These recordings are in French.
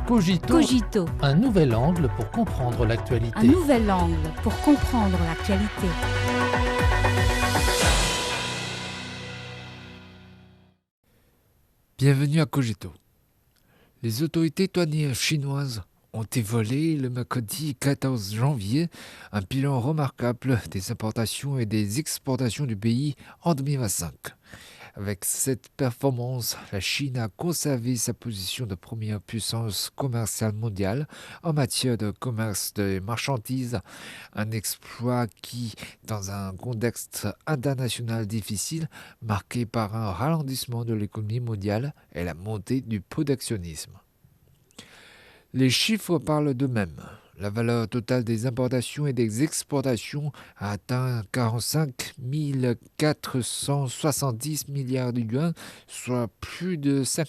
Cogito, un nouvel angle pour comprendre l'actualité. un nouvel angle pour comprendre l'actualité. Bienvenue à Cogito. Les autorités douanières chinoises ont dévoilé le mercredi 14 janvier un bilan remarquable des importations et des exportations du pays en 2025. Avec cette performance, la Chine a conservé sa position de première puissance commerciale mondiale en matière de commerce de marchandises, un exploit qui, dans un contexte international difficile, marqué par un ralentissement de l'économie mondiale et la montée du protectionnisme. Les chiffres parlent d'eux-mêmes. La valeur totale des importations et des exportations a atteint 45 470 milliards de yuans, soit plus de 5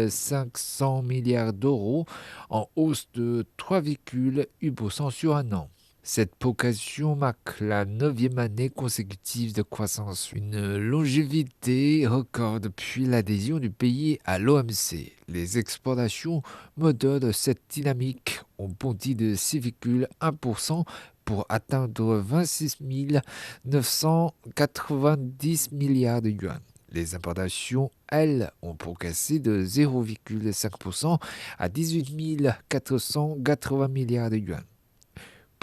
500 milliards d'euros, en hausse de 3,8% sur un an. Cette progression marque la 9e année consécutive de croissance, une longévité record depuis l'adhésion du pays à l'OMC. Les exportations, moteur de cette dynamique, ont bondi de 6,1% pour atteindre 26 990 milliards de yuans. Les importations, elles, ont progressé de 0,5% à 18 480 milliards de yuans.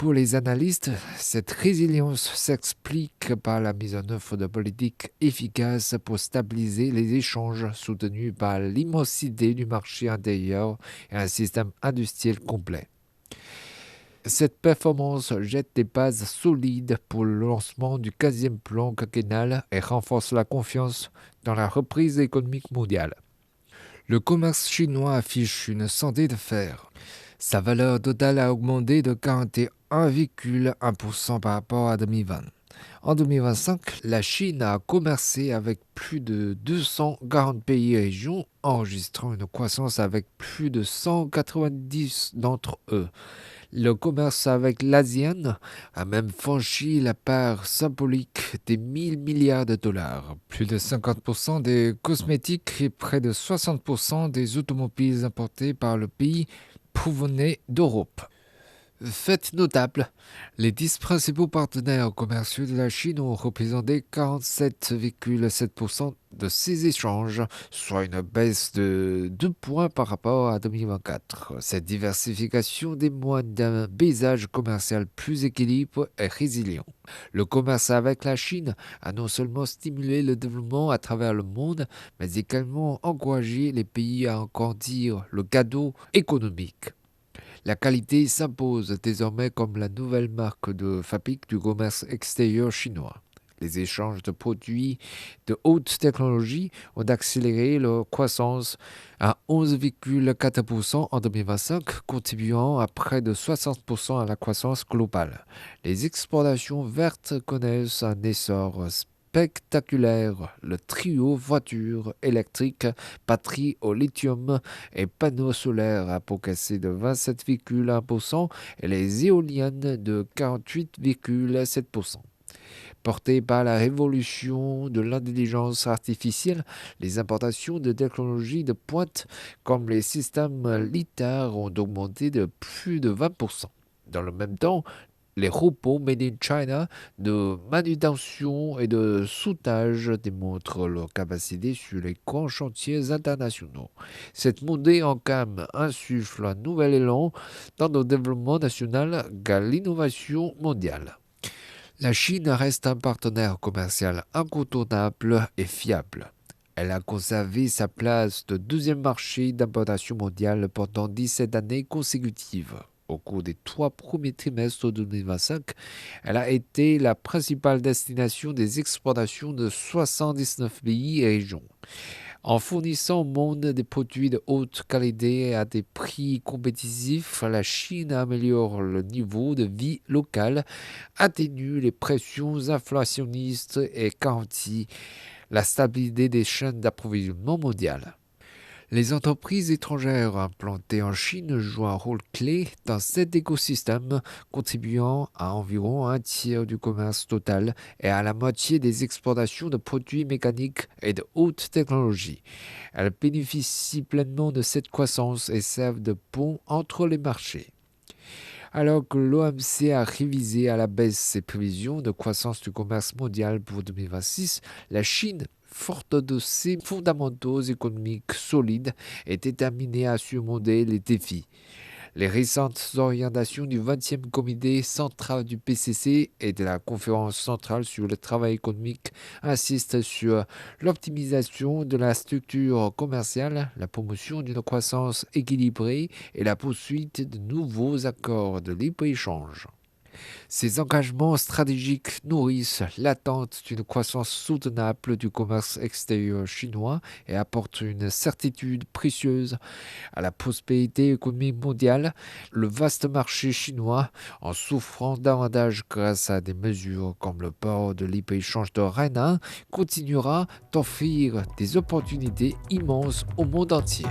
Pour les analystes, cette résilience s'explique par la mise en œuvre de politiques efficaces pour stabiliser les échanges soutenus par l'immensité du marché intérieur et un système industriel complet. Cette performance jette des bases solides pour le lancement du 15e plan quinquennal et renforce la confiance dans la reprise économique mondiale. Le commerce chinois affiche une santé de fer. Sa valeur totale a augmenté de 41,1% par rapport à 2020. En 2025, la Chine a commercé avec plus de 240 pays et régions, enregistrant une croissance avec plus de 190 d'entre eux. Le commerce avec l'ASEAN a même franchi la part symbolique des 1000 milliards de dollars. Plus de 50% des cosmétiques et près de 60% des automobiles importées par le pays provenaient d'Europe. Fait notable, les 10 principaux partenaires commerciaux de la Chine ont représenté 47,7% de ces échanges, soit une baisse de 2 points par rapport à 2024. Cette diversification témoigne d'un paysage commercial plus équilibré et résilient. Le commerce avec la Chine a non seulement stimulé le développement à travers le monde, mais également encouragé les pays à agrandir le cadeau économique. La qualité s'impose désormais comme la nouvelle marque de fabrique du commerce extérieur chinois. Les échanges de produits de haute technologie ont accéléré leur croissance à 11,4% en 2025, contribuant à près de 60% à la croissance globale. Les exportations vertes connaissent un essor spectaculaire. Le trio voitures électriques, batteries au lithium et panneaux solaires a progressé de 27,1% et les éoliennes de 48,7%. Portées par la révolution de l'intelligence artificielle, les importations de technologies de pointe comme les systèmes LiDAR ont augmenté de plus de 20%. Dans le même temps, les robots made in China de manutention et de soudage démontrent leur capacité sur les grands chantiers internationaux. Cette montée en gamme insuffle un nouvel élan dans le développement national vers l'innovation mondiale. La Chine reste un partenaire commercial incontournable et fiable. Elle a conservé sa place de deuxième marché d'importation mondiale pendant 17 années consécutives. Au cours des 3 premiers trimestres de 2025, elle a été la principale destination des exportations de 79 pays et régions. En fournissant au monde des produits de haute qualité à des prix compétitifs, la Chine améliore le niveau de vie local, atténue les pressions inflationnistes et garantit la stabilité des chaînes d'approvisionnement mondiales. Les entreprises étrangères implantées en Chine jouent un rôle clé dans cet écosystème, contribuant à environ un tiers du commerce total et à la moitié des exportations de produits mécaniques et de haute technologie. Elles bénéficient pleinement de cette croissance et servent de pont entre les marchés. Alors que l'OMC a révisé à la baisse ses prévisions de croissance du commerce mondial pour 2026, la Chine, forte de ses fondamentaux économiques solides, est déterminée à surmonter les défis. Les récentes orientations du 20e comité central du PCC et de la conférence centrale sur le travail économique insistent sur l'optimisation de la structure commerciale, la promotion d'une croissance équilibrée et la poursuite de nouveaux accords de libre-échange. Ces engagements stratégiques nourrissent l'attente d'une croissance soutenable du commerce extérieur chinois et apportent une certitude précieuse à la prospérité économique mondiale. Le vaste marché chinois, en souffrant davantage grâce à des mesures comme le port de libre-échange de Hainan, continuera d'offrir des opportunités immenses au monde entier.